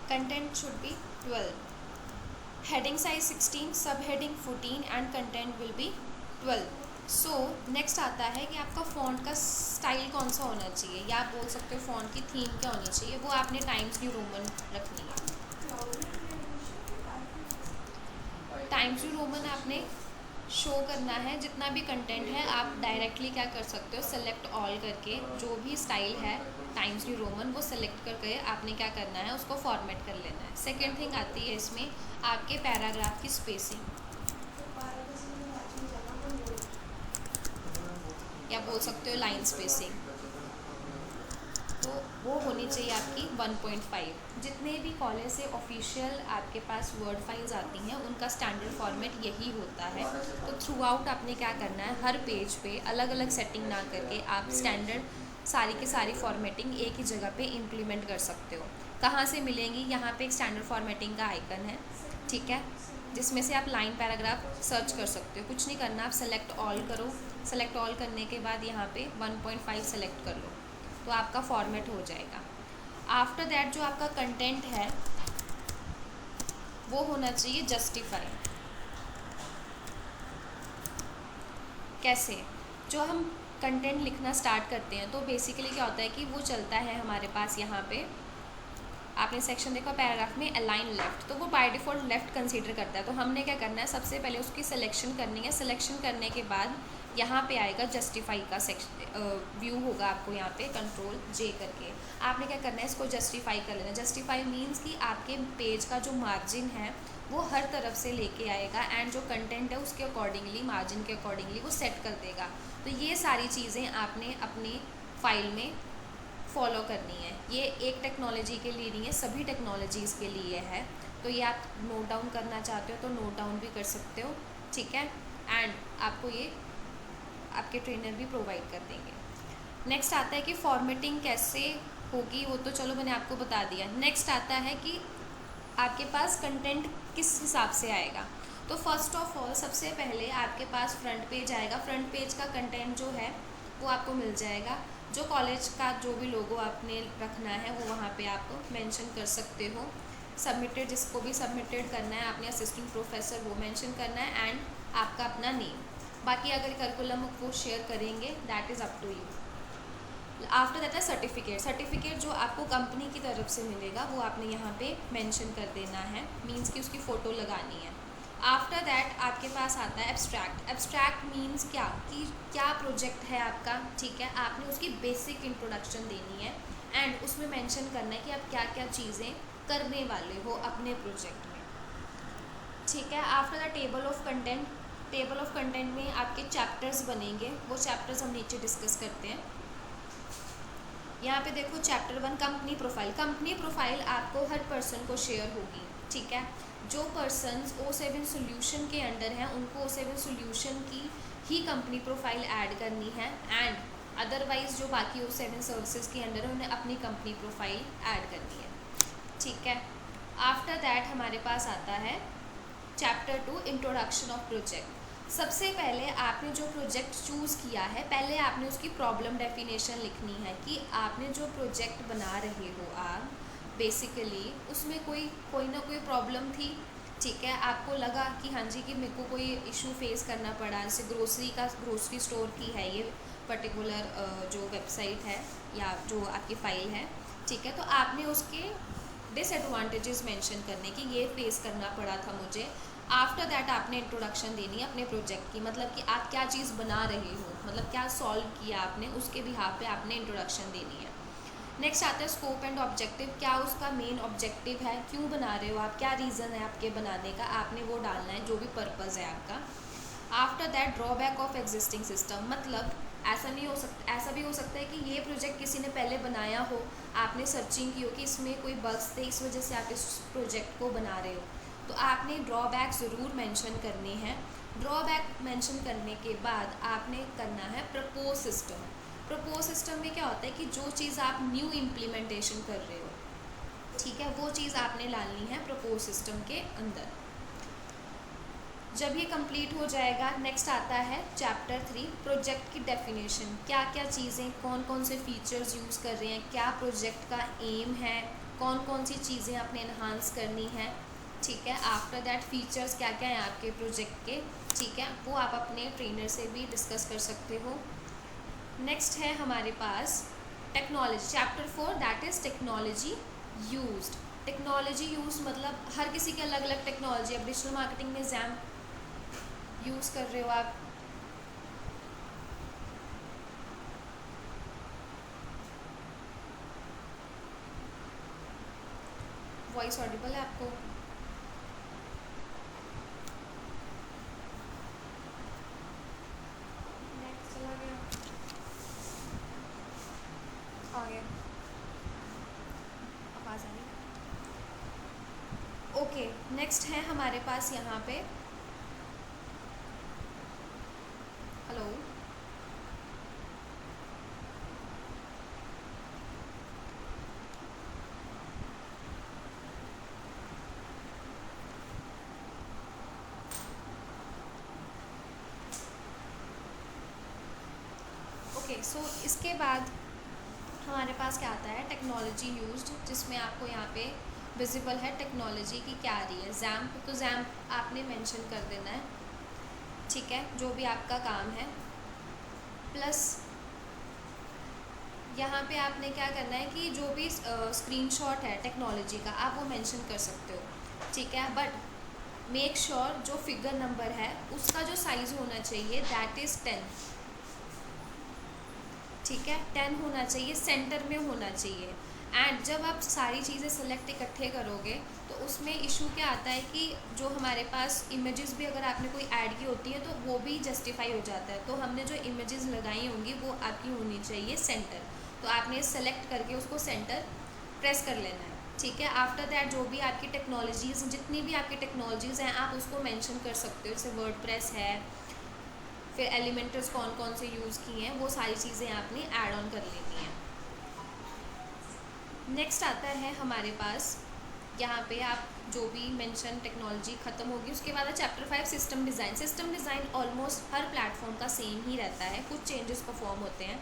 Content should be 12, heading size 16, सब heading 14 and content will be 12। So next आता है कि आपका फ़ॉन्ट का स्टाइल कौन सा होना चाहिए, या आप बोल सकते हो फ़ॉन्ट की थीम क्या होनी चाहिए। वो आपने टाइम्स न्यू रोमन रखनी है। टाइम्स न्यू रोमन आपने शो करना है। जितना भी कंटेंट है आप डायरेक्टली क्या कर सकते हो, सेलेक्ट ऑल करके जो भी स्टाइल है टाइम्स न्यू रोमन वो सेलेक्ट करके आपने क्या करना है, उसको फॉर्मेट कर लेना है। सेकेंड थिंग आती है इसमें आपके पैराग्राफ की स्पेसिंग, या बोल सकते हो लाइन स्पेसिंग। तो वो होनी चाहिए आपकी 1.5। जितने भी कॉलेज से ऑफिशियल आपके पास वर्ड फाइल्स आती हैं उनका स्टैंडर्ड फॉर्मेट यही होता है। तो थ्रू आउट आपने क्या करना है, हर पेज पे अलग अलग सेटिंग ना करके आप स्टैंडर्ड सारी की सारी फॉर्मेटिंग एक ही जगह पे इम्प्लीमेंट कर सकते हो। कहाँ से मिलेंगी, यहाँ पे एक स्टैंडर्ड फॉर्मेटिंग का आइकन है, ठीक है, जिसमें से आप लाइन पैराग्राफ सर्च कर सकते हो। कुछ नहीं करना, आप सेलेक्ट ऑल करो। सेलेक्ट ऑल करने के बाद यहाँ पे 1.5 सेलेक्ट कर लो तो आपका फॉर्मेट हो जाएगा। आफ्टर दैट जो आपका कंटेंट है वो होना चाहिए जस्टिफाई। कैसे, जो हम कंटेंट लिखना स्टार्ट करते हैं तो बेसिकली क्या होता है कि वो चलता है हमारे पास यहाँ पे, आपने सेक्शन देखा पैराग्राफ में अलाइन लेफ्ट, तो वो बाय डिफ़ॉल्ट लेफ्ट कंसीडर करता है। तो हमने क्या करना है, सबसे पहले उसकी सिलेक्शन करनी है। सिलेक्शन करने के बाद यहाँ पे आएगा जस्टिफाई का सेक्शन व्यू होगा आपको यहाँ पे कंट्रोल जे करके। आपने क्या करना है, इसको जस्टिफाई कर लेना। जस्टिफाई मीन्स कि आपके पेज का जो मार्जिन है वो हर तरफ से लेके आएगा एंड जो कंटेंट है उसके अकॉर्डिंगली, मार्जिन के अकॉर्डिंगली वो सेट कर देगा। तो ये सारी चीज़ें आपने अपनी फाइल में फॉलो करनी है। ये एक टेक्नोलॉजी के लिए नहीं है, सभी टेक्नोलॉजीज़ के लिए है। तो ये आप नोट डाउन करना चाहते हो तो नोट डाउन भी कर सकते हो, ठीक है। एंड आपको ये आपके ट्रेनर भी प्रोवाइड कर देंगे। नेक्स्ट आता है कि फॉर्मेटिंग कैसे होगी, वो तो चलो मैंने आपको बता दिया। नेक्स्ट आता है कि आपके पास कंटेंट किस हिसाब से आएगा। तो फर्स्ट ऑफ ऑल सबसे पहले आपके पास फ्रंट पेज आएगा। फ्रंट पेज का कंटेंट जो है वो आपको मिल जाएगा। जो कॉलेज का जो भी लोगो आपने रखना है वो वहाँ पे आप मेंशन कर सकते हो। सबमिटेड, जिसको भी सबमिटेड करना है आपने असिस्टेंट प्रोफेसर वो मेंशन करना है एंड आपका अपना नेम। बाकी अगर करिकुलम को शेयर करेंगे that is up to you. After that है सर्टिफिकेट। सर्टिफिकेट जो आपको कंपनी की तरफ से मिलेगा वो आपने यहाँ पे मेंशन कर देना है, मींस कि उसकी फ़ोटो लगानी है। आफ्टर दैट आपके पास आता है एब्स्ट्रैक्ट। एब्स्ट्रैक्ट मीन्स क्या, कि क्या प्रोजेक्ट है आपका, ठीक है, आपने उसकी बेसिक इंट्रोडक्शन देनी है एंड उसमें मेंशन करना है कि आप क्या क्या चीज़ें करने वाले हो अपने प्रोजेक्ट में, ठीक है। After the table of content, table of content में आपके चैप्टर्स बनेंगे, वो चैप्टर्स हम नीचे डिस्कस करते हैं। यहाँ पे देखो chapter 1 company profile. Company profile आपको हर पर्सन को शेयर होगी, ठीक है। जो पर्सन्स O7 सोल्यूशन के अंडर हैं उनको O7 सोल्यूशन की ही कंपनी प्रोफाइल ऐड करनी है एंड अदरवाइज जो बाकी O7 सर्विसेज के अंडर है उन्हें अपनी कंपनी प्रोफाइल ऐड करनी है, ठीक है। आफ्टर दैट हमारे पास आता है चैप्टर 2 इंट्रोडक्शन ऑफ प्रोजेक्ट। सबसे पहले आपने जो प्रोजेक्ट चूज़ किया है पहले आपने उसकी प्रॉब्लम डेफिनेशन लिखनी है कि आपने जो प्रोजेक्ट बना रहे हो आप बेसिकली उसमें कोई ना कोई प्रॉब्लम थी, ठीक है। आपको लगा कि हाँ जी कि मेरे को कोई इशू फेस करना पड़ा, जैसे ग्रोसरी स्टोर की है ये पर्टिकुलर जो वेबसाइट है या जो आपकी फ़ाइल है, ठीक है। तो आपने उसके डिसएडवांटेजेस मेंशन करने की, ये फेस करना पड़ा था मुझे। आफ्टर दैट आपने इंट्रोडक्शन देनी है अपने प्रोजेक्ट की, मतलब कि आप क्या चीज़ बना रहे हो, मतलब क्या सॉल्व किया आपने, उसके बिहाफ पे आपने इंट्रोडक्शन देनी है। नेक्स्ट आता है स्कोप एंड ऑब्जेक्टिव। क्या उसका मेन ऑब्जेक्टिव है, क्यों बना रहे हो आप, क्या रीज़न है आपके बनाने का, आपने वो डालना है जो भी पर्पज़ है आपका। After that drawback of existing system, मतलब ऐसा भी हो सकता है कि ये प्रोजेक्ट किसी ने पहले बनाया हो, आपने सर्चिंग की हो कि इसमें कोई बग्स थे इस वजह से आप इस प्रोजेक्ट को बना रहे हो, तो आपने ड्रॉबैक ज़रूर मेंशन करने हैं। ड्रॉबैक मेंशन करने के बाद आपने करना है प्रपोज सिस्टम। प्रपोज सिस्टम में क्या होता है कि जो चीज़ आप न्यू इम्प्लीमेंटेशन कर रहे हो, ठीक है, वो चीज़ आपने डालनी है प्रपोज सिस्टम के अंदर। जब ये कंप्लीट हो जाएगा, नेक्स्ट आता है चैप्टर 3, प्रोजेक्ट की डेफिनेशन। क्या क्या चीज़ें, कौन कौन से फीचर्स यूज़ कर रहे हैं, क्या प्रोजेक्ट का एम है, कौन कौन सी चीज़ें आपने इन्हांस करनी है, ठीक है। आफ्टर दैट फीचर्स क्या क्या हैं आपके प्रोजेक्ट के, ठीक है, वो आप अपने ट्रेनर से भी डिस्कस कर सकते हो। नेक्स्ट है हमारे पास technology, chapter 4, that is technology used. Technology use मतलब हर किसी की अलग अलग टेक्नोलॉजी। अब डिजिटल मार्केटिंग में जैम यूज़ कर रहे हो आप, वॉइस ऑडिबल है आपको? नेक्स्ट चला गया, आ गया, आवाज़ आ रही। ओके, नेक्स्ट है हमारे पास यहाँ पे, हेलो, ओके। सो इसके बाद हमारे पास क्या आता है, टेक्नोलॉजी यूज्ड, जिसमें आपको यहाँ पे विजिबल है टेक्नोलॉजी की क्या आ रही है। जैम्प, तो जैम्प आपने मेंशन कर देना है, ठीक है, जो भी आपका काम है। प्लस यहाँ पे आपने क्या करना है कि जो भी स्क्रीनशॉट है टेक्नोलॉजी का, आप वो मेंशन कर सकते हो, ठीक है। बट मेक श्योर जो फिगर नंबर है उसका जो साइज़ होना चाहिए दैट इज़ 10, ठीक है, 10 होना चाहिए, सेंटर में होना चाहिए। एंड जब आप सारी चीज़ें सेलेक्ट इकट्ठे करोगे तो उसमें इशू क्या आता है कि जो हमारे पास इमेजेस भी अगर आपने कोई ऐड की होती है तो वो भी जस्टिफाई हो जाता है। तो हमने जो इमेजेस लगाई होंगी वो आपकी होनी चाहिए सेंटर, तो आपने सेलेक्ट करके उसको सेंटर प्रेस कर लेना है, ठीक है। आफ्टर दैट जो भी आपकी टेक्नोलॉजीज़, जितनी भी आपकी टेक्नोलॉजीज़ हैं आप उसको मेंशन कर सकते हो, जैसे वर्डप्रेस है, फिर एलिमेंटर्स कौन कौन से यूज़ किए हैं, वो सारी चीज़ें आपने ऐड ऑन कर लेनी है। नेक्स्ट आता है हमारे पास यहाँ पे आप जो भी मेंशन टेक्नोलॉजी ख़त्म होगी, उसके बाद है chapter 5, system design. System design almost हर प्लेटफॉर्म का सेम ही रहता है, कुछ चेंजेस परफॉर्म होते हैं,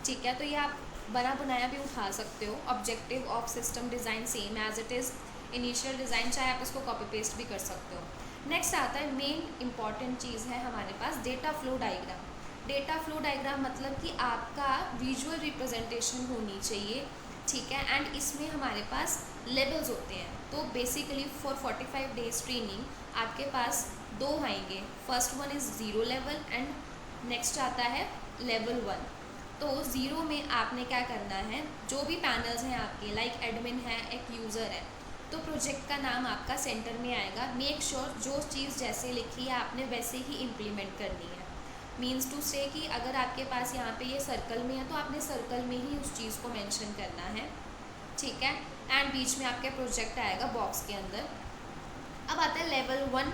ठीक है। तो ये आप बना बनाया भी उठा सकते हो। Objective of system design same as it is initial design, चाहे आप इसको कॉपी पेस्ट भी कर सकते हो। नेक्स्ट आता है मेन इंपॉर्टेंट चीज़ है हमारे पास, data flow diagram. Data flow diagram मतलब कि आपका विजुअल रिप्रेजेंटेशन होनी चाहिए, ठीक है। एंड इसमें हमारे पास लेवल्स होते हैं। तो बेसिकली फॉर 45 डेज ट्रेनिंग आपके पास 2 आएंगे। First one is 0 level and next आता है लेवल 1। तो 0 में आपने क्या करना है, जो भी पैनल्स हैं आपके, लाइक एडमिन है, एक यूज़र है, तो प्रोजेक्ट का नाम आपका सेंटर में आएगा। मेक श्योर जो चीज़ जैसे लिखी है आपने वैसे ही इम्प्लीमेंट करनी है। मीन्स टू से कि अगर आपके पास यहाँ पे ये सर्कल में है तो आपने सर्कल में ही उस चीज़ को मेंशन करना है, ठीक है। एंड बीच में आपका प्रोजेक्ट आएगा बॉक्स के अंदर। अब आता है लेवल 1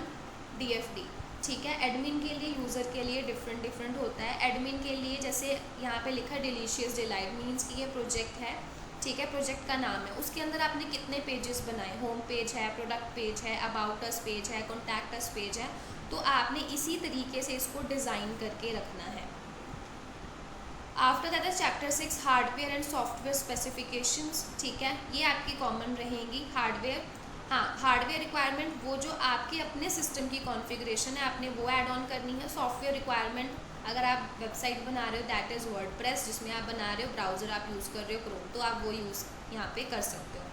DFD, ठीक है। एडमिन के लिए, यूज़र के लिए डिफरेंट होता है। एडमिन के लिए जैसे यहाँ पे लिखा है डिलीशियस डिलाइट, मीन्स कि ये प्रोजेक्ट है, ठीक है, प्रोजेक्ट का नाम है। उसके अंदर आपने कितने पेजेस बनाए, होम पेज है, प्रोडक्ट पेज है, अबाउट अस पेज है, कॉन्टैक्ट अस पेज है, तो आपने इसी तरीके से इसको डिज़ाइन करके रखना है। After that is chapter 6, hardware and software specifications, ठीक है, ये आपकी कॉमन रहेंगी। हार्डवेयर, हाँ, हार्डवेयर रिक्वायरमेंट वो जो आपके अपने सिस्टम की कॉन्फ़िगरेशन है आपने वो ऐड ऑन करनी है। सॉफ्टवेयर रिक्वायरमेंट, अगर आप वेबसाइट बना रहे हो दैट इज़ वर्डप्रेस, जिसमें आप बना रहे हो, ब्राउज़र आप यूज़ कर रहे हो क्रोम, तो आप वो यूज़ यहाँ पे कर सकते हो।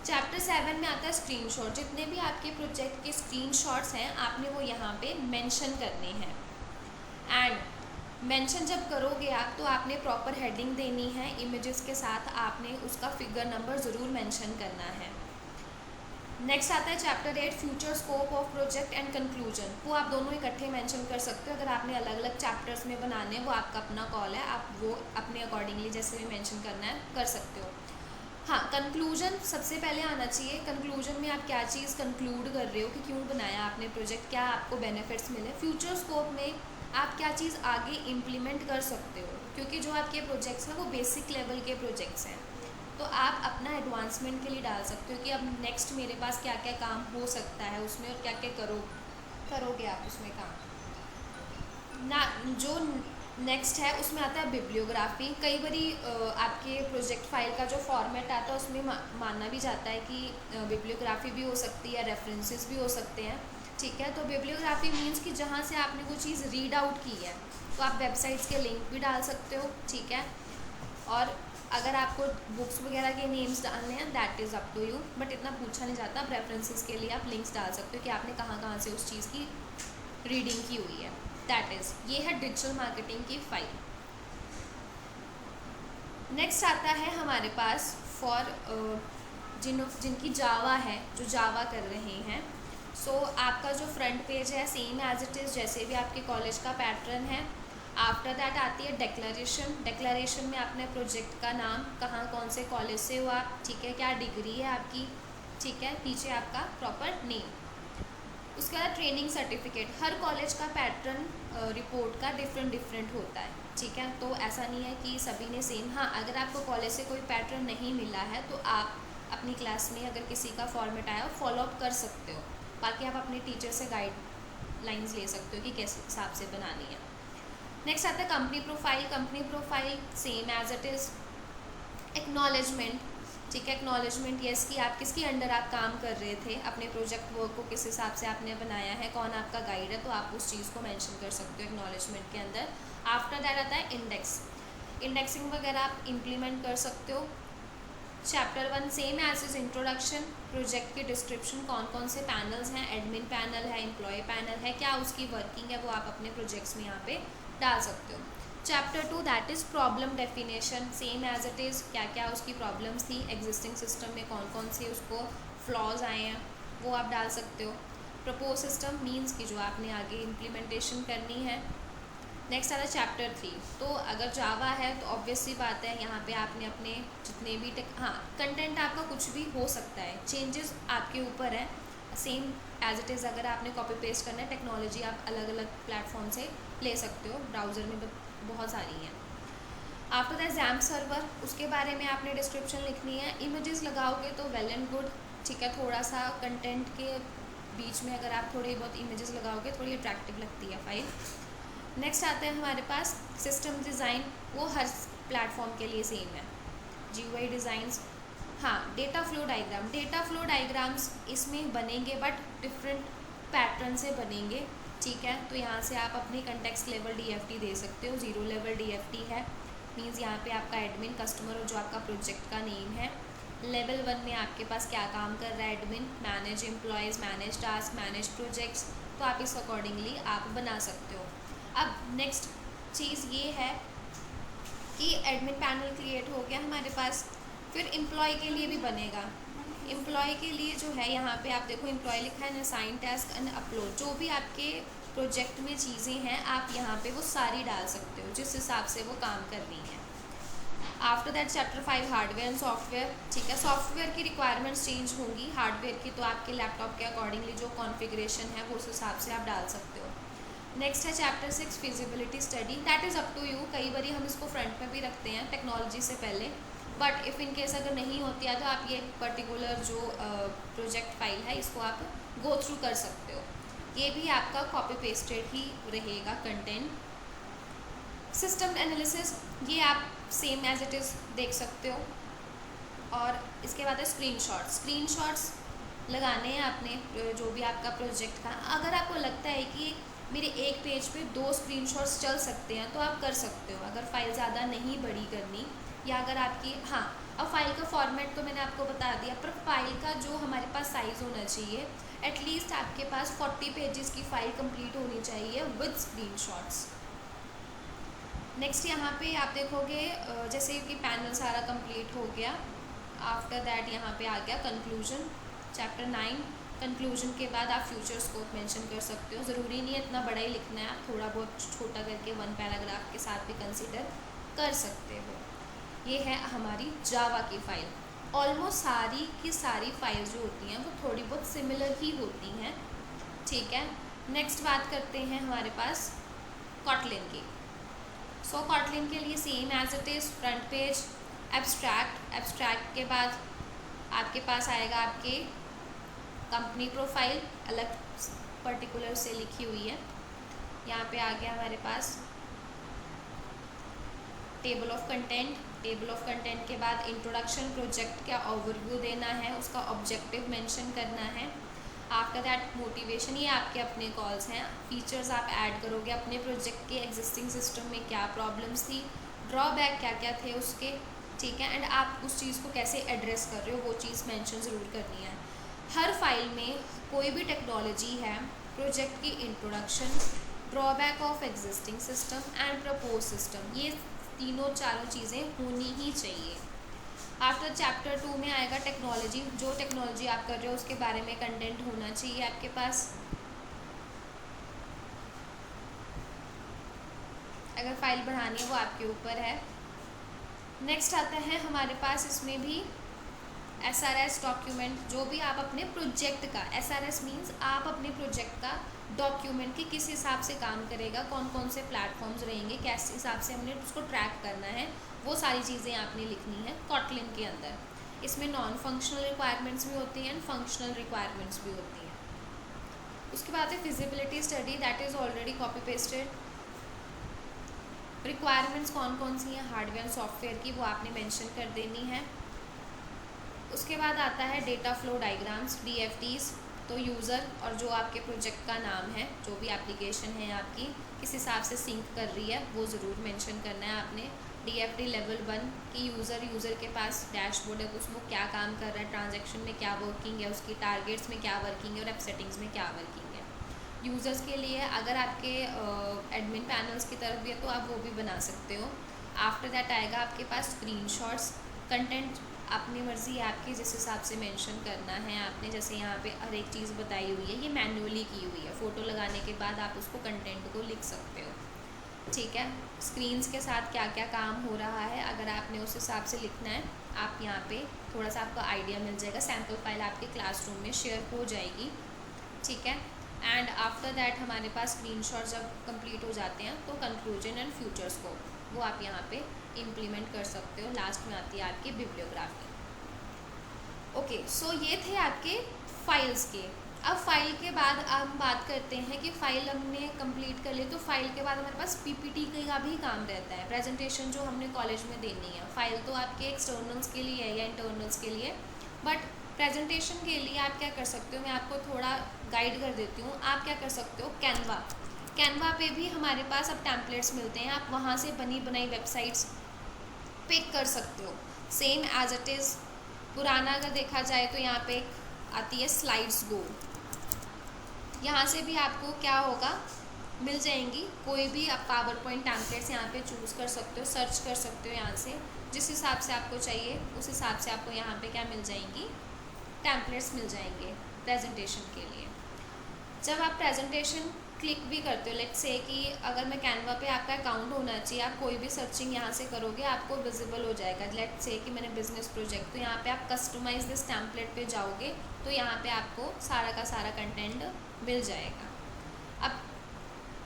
चैप्टर 7 में आता है स्क्रीनशॉट। जितने भी आपके प्रोजेक्ट के स्क्रीनशॉट्स हैं आपने वो यहाँ पे मेंशन करने हैं। एंड मेंशन जब करोगे आप तो आपने प्रॉपर हेडिंग देनी है, इमेजेस के साथ आपने उसका फिगर नंबर ज़रूर मेंशन करना है। नेक्स्ट आता है chapter 8, future scope of project and conclusion. वो आप दोनों इकट्ठे मेंशन कर सकते हो। अगर आपने अलग अलग चैप्टर्स में बनाने हैं वो आपका अपना कॉल है, आप वो अपने अकॉर्डिंगली जैसे भी मेंशन करना है कर सकते हो। हाँ, कंक्लूजन सबसे पहले आना चाहिए। कंक्लूजन में आप क्या चीज़ कंक्लूड कर रहे हो कि क्यों बनाया आपने प्रोजेक्ट, क्या आपको बेनिफिट्स मिले। फ्यूचर स्कोप में आप क्या चीज़ आगे इम्प्लीमेंट कर सकते हो, क्योंकि जो आपके प्रोजेक्ट्स हैं वो बेसिक लेवल के प्रोजेक्ट्स हैं, तो आप अपना एडवांसमेंट के लिए डाल सकते हो कि अब नेक्स्ट मेरे पास क्या क्या काम हो सकता है उसमें और क्या क्या करो करोगे आप उसमें काम ना। जो नेक्स्ट है उसमें आता है बिब्लियोग्राफी। कई बारी आपके प्रोजेक्ट फाइल का जो फॉर्मेट आता है उसमें मानना भी जाता है कि बिब्लियोग्राफी भी हो सकती है, रेफरेंसेस भी हो सकते हैं, ठीक है। तो बिब्लियोग्राफी मीन्स कि जहाँ से आपने वो चीज़ रीड आउट की है, तो आप वेबसाइट्स के लिंक भी डाल सकते हो, ठीक है। और अगर आपको बुक्स वगैरह के नेम्स डालने हैं that is up to you, but इतना पूछा नहीं जाता। आप रेफरेंसेस के लिए आप लिंक्स डाल सकते हो कि आपने कहाँ कहाँ से उस चीज़ की रीडिंग की हुई है। दैट इज़, ये है डिजिटल मार्केटिंग की फाइल। नेक्स्ट आता है हमारे पास फॉर जिनकी जावा है, जो जावा कर रहे हैं। सो आपका जो फ्रंट पेज है सेम एज इट इज़ जैसे भी आपके कॉलेज का पैटर्न है। आफ्टर दैट आती है डिक्लेरेशन। डिक्लेरेशन में आपने प्रोजेक्ट का नाम, कहाँ कौन से कॉलेज से हुआ, ठीक है, क्या डिग्री है आपकी, ठीक है, पीछे आपका प्रॉपर नेम। उसके बाद ट्रेनिंग सर्टिफिकेट। हर कॉलेज का पैटर्न रिपोर्ट का डिफरेंट होता है, ठीक है। तो ऐसा नहीं है कि सभी ने सेम। हाँ, अगर आपको कॉलेज से कोई पैटर्न नहीं मिला है तो आप अपनी क्लास में अगर किसी का फॉर्मेट आया फॉलो अप कर सकते हो। बाकी आप अपने टीचर से गाइडलाइंस ले सकते हो कि किस हिसाब से बनानी है। नेक्स्ट आता है company profile. Company profile same as it is. Acknowledgement, ठीक है, एक्नॉलेजमेंट यस कि आप किसके अंडर आप काम कर रहे थे, अपने प्रोजेक्ट वर्क को किस हिसाब से आपने बनाया है, कौन आपका गाइड है, तो आप उस चीज़ को मेंशन कर सकते हो एक्नॉलेजमेंट के अंदर। आफ्टर दैट आता है इंडेक्स। इंडेक्सिंग वगैरह आप इम्प्लीमेंट कर सकते हो। Chapter 1 same as is introduction. Project की डिस्क्रिप्शन, कौन कौन से पैनल्स हैं, एडमिन पैनल है, एम्प्लॉय पैनल है, क्या उसकी वर्किंग है, वो आप अपने प्रोजेक्ट्स में यहाँ पे डाल सकते हो। Chapter 2 that is problem definition. Same as it is, क्या क्या उसकी प्रॉब्लम्स थी, एग्जिस्टिंग सिस्टम में कौन कौन से उसको फ्लॉज आए हैं, वो आप डाल सकते हो। प्रपोज सिस्टम मीन्स कि जो आपने आगे इम्प्लीमेंटेशन करनी है। नेक्स्ट आता है चैप्टर 3। तो अगर जावा है तो ऑब्वियस सी बात है यहाँ पे आपने अपने जितने भी हाँ, कंटेंट आपका कुछ भी हो सकता है, चेंजेस आपके ऊपर है। सेम एज इट इज़ अगर आपने कॉपी पेस्ट करना है, टेक्नोलॉजी आप अलग अलग प्लेटफॉर्म से ले सकते हो, ब्राउज़र में बहुत सारी हैं। आफ्टर दैट जैम्प सर्वर, उसके बारे में आपने डिस्क्रिप्शन लिखनी है। इमेजेस लगाओगे तो वेल एंड गुड, ठीक है। थोड़ा सा कंटेंट के बीच में अगर आप थोड़ी बहुत इमेजेस लगाओगे थोड़ी अट्रैक्टिव लगती है फाइल। नेक्स्ट आता है हमारे पास सिस्टम डिज़ाइन। वो हर प्लेटफॉर्म के लिए सेम है। GUI डिज़ाइंस, हाँ। Data flow diagram. Data flow diagrams इसमें बनेंगे बट डिफरेंट पैटर्न से बनेंगे, ठीक है। तो यहाँ से आप अपनी कंटेक्स्ट लेवल DFT दे सकते हो। 0 लेवल DFT है, मीन्स यहाँ पे आपका एडमिन, कस्टमर और जो आपका प्रोजेक्ट का नेम है। लेवल 1 में आपके पास क्या काम कर रहा है admin, manage employees, manage task, manage projects, तो आप इस अकॉर्डिंगली आप बना सकते हो। अब नेक्स्ट चीज़ ये है कि एडमिन पैनल क्रिएट हो गया हमारे पास, फिर एम्प्लॉय के लिए भी बनेगा। एम्प्लॉय के लिए जो है यहाँ पे आप देखो एम्प्लॉय लिखा है, असाइन टास्क एंड अपलोड। जो भी आपके प्रोजेक्ट में चीज़ें हैं आप यहाँ पे वो सारी डाल सकते हो जिस हिसाब से वो काम कर रही हैं। After that chapter 5 hardware and software, ठीक है। सॉफ्टवेयर की रिक्वायरमेंट्स चेंज होंगी, हार्डवेयर की तो आपके लैपटॉप के अकॉर्डिंगली जो कॉन्फ़िगरेशन है वो उस हिसाब से आप डाल सकते हो। नेक्स्ट है chapter 6 feasibility study. That is up to you. कई बार हम इसको फ्रंट में भी रखते हैं टेक्नोलॉजी से पहले, बट इफ़ इन केस अगर नहीं होती है तो आप ये पर्टिकुलर जो प्रोजेक्ट फाइल है इसको आप गो थ्रू कर सकते हो। ये भी आपका कॉपी पेस्टेड ही रहेगा कंटेंट। सिस्टम एनालिसिस, ये आप सेम एज इट इज़ देख सकते हो। और इसके बाद है स्क्रीनशॉट्स लगाने हैं आपने जो भी आपका प्रोजेक्ट का। अगर आपको लगता है कि मेरे एक पेज पे 2 स्क्रीनशॉट्स चल सकते हैं तो आप कर सकते हो, अगर फाइल ज़्यादा नहीं बड़ी करनी, या अगर आपकी हाँ। अब फाइल का फॉर्मेट तो मैंने आपको बता दिया, पर फाइल का जो हमारे पास साइज़ होना चाहिए एटलीस्ट आपके पास 40 पेजेस की फ़ाइल कंप्लीट होनी चाहिए विद स्क्रीनशॉट्स। नेक्स्ट यहाँ पे आप देखोगे जैसे कि पैनल सारा कंप्लीट हो गया। आफ्टर दैट यहाँ पे आ गया कंक्लूजन, चैप्टर 9। कंक्लूजन के बाद आप फ्यूचर स्कोप मेंशन कर सकते हो। ज़रूरी नहीं है इतना बड़ा ही लिखना है, आप थोड़ा बहुत छोटा करके 1 पैराग्राफ के साथ भी कंसिडर कर सकते हो। ये है हमारी जावा की फ़ाइल। ऑलमोस्ट सारी की सारी फाइल्स जो होती हैं वो थोड़ी बहुत सिमिलर ही होती हैं, ठीक है। नेक्स्ट बात करते हैं हमारे पास कॉटलिन की। सो कॉटलिन के लिए same as it is front page, abstract के बाद आपके पास आएगा आपके कंपनी प्रोफाइल, अलग पर्टिकुलर से लिखी हुई है। यहाँ पे आ गया हमारे पास table of content. Table of content के बाद इंट्रोडक्शन, प्रोजेक्ट का ओवरव्यू देना है, उसका ऑब्जेक्टिव मेंशन करना है। आफ्टर दैट मोटिवेशन, ये आपके अपने कॉल्स हैं। फीचर्स आप ऐड करोगे अपने प्रोजेक्ट के, एग्जिस्टिंग सिस्टम में क्या प्रॉब्लम्स थी, ड्रॉबैक क्या क्या थे उसके, ठीक है, एंड आप उस चीज़ को कैसे एड्रेस कर रहे हो वो चीज़ मेंशन ज़रूर करनी है। हर फाइल में कोई भी टेक्नोलॉजी है, प्रोजेक्ट की introduction, drawback of existing system and propose system, ये तीनों चारों चीज़ें होनी ही चाहिए। आफ्टर चैप्टर 2 में आएगा टेक्नोलॉजी। जो टेक्नोलॉजी आप कर रहे हो उसके बारे में कंटेंट होना चाहिए आपके पास। अगर फाइल बढ़ानी है वो आपके ऊपर है। नेक्स्ट आता है हमारे पास इसमें भी SRS डॉक्यूमेंट। जो भी आप अपने प्रोजेक्ट का, SRS मीन्स आप अपने प्रोजेक्ट का डॉक्यूमेंट की किस हिसाब से काम करेगा, कौन कौन से प्लेटफॉर्म्स रहेंगे, किस हिसाब से हमने उसको ट्रैक करना है, वो सारी चीज़ें आपने लिखनी है कॉटलिन के अंदर। इसमें नॉन फंक्शनल रिक्वायरमेंट्स भी होती हैं एंड फंक्शनल रिक्वायरमेंट्स भी होती हैं। उसके बाद है feasibility study, that is already copy pasted. Requirements कौन कौन सी हैं हार्डवेयर एंड सॉफ्टवेयर की, वो आपने मेंशन कर देनी है। उसके बाद आता है डेटा फ्लो डायग्राम्स, DFDs। तो यूज़र और जो आपके प्रोजेक्ट का नाम है, जो भी एप्लीकेशन है आपकी किस हिसाब से सिंक कर रही है वो ज़रूर मेंशन करना है आपने। DFD लेवल 1 की यूज़र के पास डैशबोर्ड है तो उसमें क्या काम कर रहा है, ट्रांजैक्शन में क्या वर्किंग है, उसकी टारगेट्स में क्या वर्किंग है और ऐप सेटिंग्स में क्या वर्किंग है। यूज़र्स के लिए अगर आपके एडमिन पैनल्स की तरफ भी है तो आप वो भी बना सकते हो। आफ्टर दैट आएगा आपके पास स्क्रीनशॉट्स। कंटेंट अपनी मर्ज़ी है आपकी, जिस हिसाब से मेंशन करना है आपने। जैसे यहाँ पे हर एक चीज़ बताई हुई है, ये मैन्युअली की हुई है। फ़ोटो लगाने के बाद आप उसको कंटेंट को लिख सकते हो, ठीक है। स्क्रीन्स के साथ क्या क्या काम हो रहा है अगर आपने उस हिसाब से लिखना है, आप यहाँ पे थोड़ा सा आपको आइडिया मिल जाएगा। सैम्पल फाइल आपके क्लासरूम में शेयर हो जाएगी, ठीक है। एंड आफ्टर दैट हमारे पास स्क्रीनशॉट जब कंप्लीट हो जाते हैं तो कंक्लूजन एंड फ्यूचर स्कोप वो आप यहाँ पे इम्प्लीमेंट कर सकते हो। लास्ट में आती है आपकी बिब्लियोग्राफी। ओके, सो ये थे आपके फाइल्स के। अब फाइल के बाद हम बात करते हैं कि फ़ाइल हमने कंप्लीट कर ली तो फाइल के बाद हमारे पास PPT का भी काम रहता है, प्रेजेंटेशन जो हमने कॉलेज में देनी है। फाइल तो आपके एक्सटर्नल्स के लिए है या इंटरनल्स के लिए, बट प्रेजेंटेशन के लिए आप क्या कर सकते हो, मैं आपको थोड़ा गाइड कर देती हूँ। आप क्या कर सकते हो, कैनवा पे भी हमारे पास अब टेम्पलेट्स मिलते हैं, आप वहाँ से बनी बनाई वेबसाइट्स पिक कर सकते हो, सेम एज इट इज़। पुराना अगर देखा जाए तो यहाँ पे आती है स्लाइड्स गो, यहाँ से भी आपको क्या होगा, मिल जाएंगी कोई भी आप पावर पॉइंट टेम्पलेट्स यहाँ पे चूज़ कर सकते हो, सर्च कर सकते हो यहाँ से, जिस हिसाब से आपको चाहिए उस हिसाब से आपको यहाँ पे क्या मिल जाएंगी, टेम्पलेट्स मिल जाएंगे प्रेजेंटेशन के लिए। जब आप प्रेजेंटेशन क्लिक भी करते हो, लेट्स से कि अगर मैं कैनवा पे आपका अकाउंट होना चाहिए, आप कोई भी सर्चिंग यहाँ से करोगे आपको विजिबल हो जाएगा। लेट्स से कि मैंने बिजनेस प्रोजेक्ट, तो यहाँ पे आप कस्टमाइज दिस टेम्पलेट पे जाओगे तो यहाँ पे आपको सारा का सारा कंटेंट मिल जाएगा। अब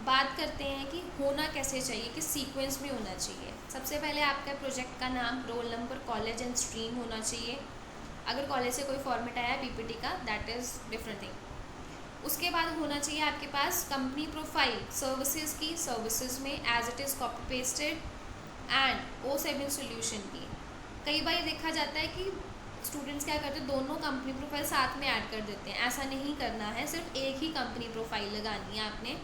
बात करते हैं कि होना कैसे चाहिए, किस सीक्वेंस में होना चाहिए। सबसे पहले आपका प्रोजेक्ट का नाम, roll number, college and stream होना चाहिए। अगर कॉलेज से कोई फॉर्मेट आया PPT का, दैट इज़ डिफरेंट थिंग। उसके बाद होना चाहिए आपके पास कंपनी प्रोफाइल, सर्विसेज की, सर्विसेज में as it is copy pasted, and O7 solution की। कई बार देखा जाता है कि स्टूडेंट्स क्या करते हैं, दोनों कंपनी प्रोफाइल साथ में ऐड कर देते हैं। ऐसा नहीं करना है, सिर्फ एक ही कंपनी प्रोफाइल लगानी है आपने।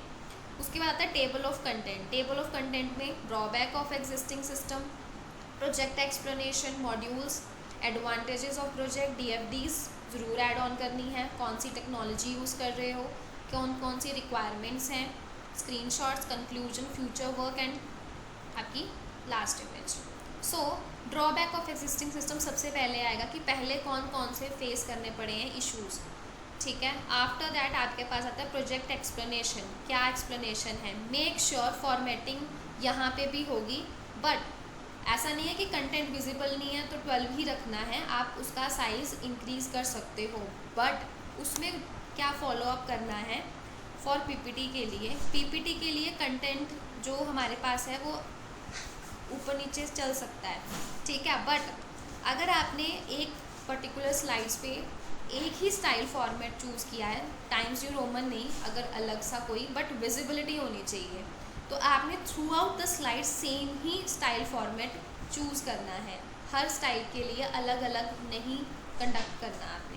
उसके बाद आता है table of content. Table of content में drawback of existing system, project explanation, modules, advantages of project, DFDs ज़रूर ऐड ऑन करनी है, कौन सी टेक्नोलॉजी यूज़ कर रहे हो, कौन कौन सी रिक्वायरमेंट्स हैं, screenshots, conclusion, future work and आपकी last image. So drawback of existing system सबसे पहले आएगा कि पहले कौन कौन से फेस करने पड़े हैं इश्यूज़, ठीक है। आफ्टर दैट आपके पास आता है प्रोजेक्ट एक्सप्लेनेशन। क्या एक्सप्लेनेशन है, मेक श्योर फॉर्मेटिंग यहाँ पे भी होगी, बट ऐसा नहीं है कि कंटेंट विजिबल नहीं है तो 12 ही रखना है, आप उसका साइज़ इंक्रीज़ कर सकते हो, बट उसमें क्या फॉलोअप करना है फॉर PPT के लिए। PPT के लिए कंटेंट जो हमारे पास है वो ऊपर नीचे चल सकता है, ठीक है, बट अगर आपने एक पर्टिकुलर स्लाइड्स पे एक ही स्टाइल फॉर्मेट चूज़ किया है, टाइम्स न्यू रोमन नहीं, अगर अलग सा कोई, बट विजिबिलिटी होनी चाहिए। तो आपने through out the slide same he style format choose करना है, हर स्टाइल के लिए अलग अलग नहीं कंडक्ट करना आपने।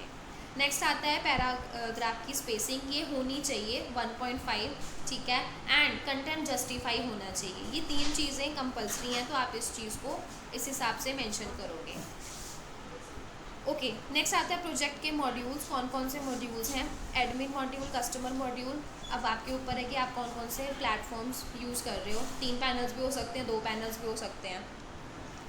नेक्स्ट आता है पैराग्राफ की स्पेसिंग, ये होनी चाहिए 1.5, ठीक है, एंड कंटेंट जस्टिफाई होना चाहिए। ये 3 चीज़ें कंपलसरी हैं, तो आप इस चीज़ को इस हिसाब से मेंशन करोगे। ओके, नेक्स्ट आता है प्रोजेक्ट के मॉड्यूल्स। कौन कौन से मॉड्यूल्स हैं? Admin module, customer module. अब आपके ऊपर है कि आप कौन कौन से प्लेटफॉर्म्स यूज़ कर रहे हो। 3 पैनल्स भी हो सकते हैं, 2 पैनल्स भी हो सकते हैं,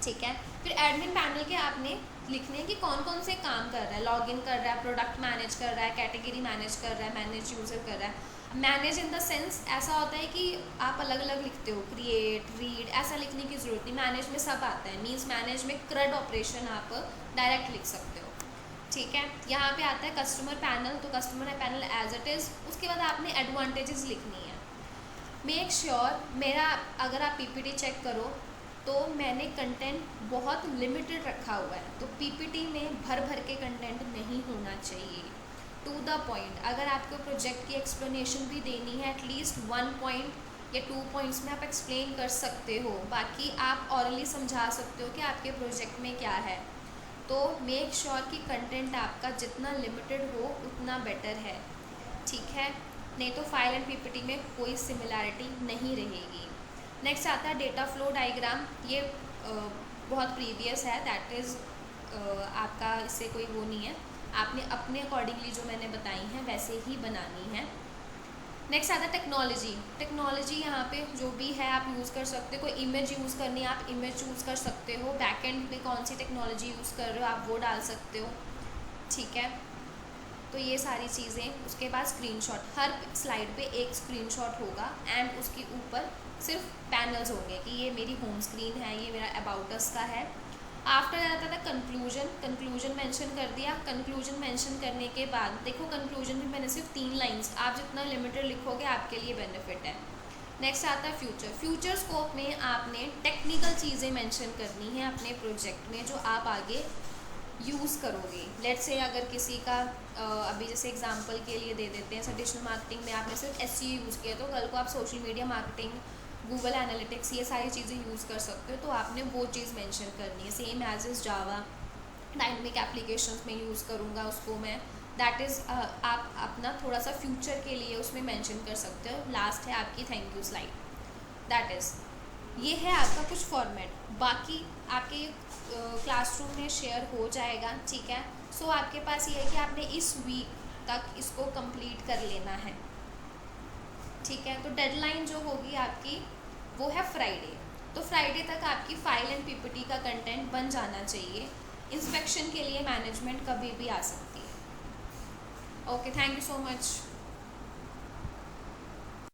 ठीक है। फिर एडमिन पैनल के आपने लिखने हैं कि कौन कौन से काम कर रहा है, लॉगिन कर रहा है, प्रोडक्ट मैनेज कर रहा है, कैटेगरी मैनेज कर रहा है, मैनेज यूज़र कर रहा है। मैनेज इन द सेंस ऐसा होता है कि आप अलग अलग लिखते हो, क्रिएट, रीड, ऐसा लिखने की ज़रूरत नहीं, मैनेज में सब आता है। मीन्स मैनेज में CRUD ऑपरेशन आप डायरेक्ट लिख सकते हो, ठीक है। यहाँ पे आता है कस्टमर पैनल, तो customer panel as it is. उसके बाद आपने एडवांटेजेस लिखनी है। मेक श्योर मेरा अगर आप PPT चेक करो तो मैंने कंटेंट बहुत लिमिटेड रखा हुआ है, तो PPT में भर भर के कंटेंट नहीं होना चाहिए, टू द पॉइंट। अगर आपको प्रोजेक्ट की एक्सप्लेनेशन भी देनी है, एटलीस्ट 1 पॉइंट या 2 पॉइंट्स में आप एक्सप्लेन कर सकते हो, बाकी आप ऑरली समझा सकते हो कि आपके प्रोजेक्ट में क्या है। तो मेक श्योर कि कंटेंट आपका जितना लिमिटेड हो उतना बेटर है, ठीक है, नहीं तो फाइल एंड PPT में कोई सिमिलैरिटी नहीं रहेगी। नेक्स्ट आता है डेटा फ्लो डायग्राम। ये बहुत प्रीवियस है, दैट इज़ आपका इससे कोई वो नहीं है, आपने अपने अकॉर्डिंगली जो मैंने बताई हैं वैसे ही बनानी है। नेक्स्ट आता है टेक्नोलॉजी। टेक्नोलॉजी यहाँ पे जो भी है आप यूज़ कर सकते हो। कोई इमेज यूज़ करनी है, आप इमेज चूज़ कर सकते हो। बैकएंड में कौन सी टेक्नोलॉजी यूज़ कर रहे हो आप वो डाल सकते हो, ठीक है। तो ये सारी चीज़ें। उसके बाद स्क्रीनशॉट, हर स्लाइड पे एक स्क्रीनशॉट होगा एंड उसके ऊपर सिर्फ पैनल्स होंगे कि ये मेरी होम स्क्रीन है, ये मेरा अबाउट अस का है। आफ्टर आता था कंक्लूजन। कंक्लूजन मेंशन कर दिया। कंक्लूजन मेंशन करने के बाद देखो, कंक्लूजन में मैंने सिर्फ 3 लाइंस, आप जितना लिमिटेड लिखोगे आपके लिए बेनिफिट है। नेक्स्ट आता है फ्यूचर। फ्यूचर स्कोप में आपने टेक्निकल चीज़ें मेंशन करनी है अपने प्रोजेक्ट में जो आप आगे यूज़ करोगे। लेट्स से अगर किसी का अभी जैसे एग्जांपल के लिए दे देते हैं, डिजिटल मार्केटिंग में आपने सिर्फ SEO यूज़ किया, तो कल को आप social media marketing, Google analytics, ये सारी चीज़ें यूज़ कर सकते हो, तो आपने वो चीज़ मेंशन करनी है। Same as is Java, dynamic applications में यूज़ करूँगा उसको मैं, दैट इज़ आप अपना थोड़ा सा फ्यूचर के लिए उसमें मेंशन कर सकते हो। लास्ट है आपकी thank you slide, that is ये है आपका कुछ फॉर्मेट। बाकी आपके क्लासरूम में शेयर हो जाएगा, ठीक है। सो आपके पास ये है कि आपने इस वीक तक इसको कंप्लीट कर लेना है, ठीक है। तो डेडलाइन जो होगी आपकी वो है फ्राइडे, तो फ्राइडे तक आपकी फाइल एंड PPT का कंटेंट बन जाना चाहिए। इंस्पेक्शन के लिए मैनेजमेंट कभी भी आ सकती है। Okay, thank you so much.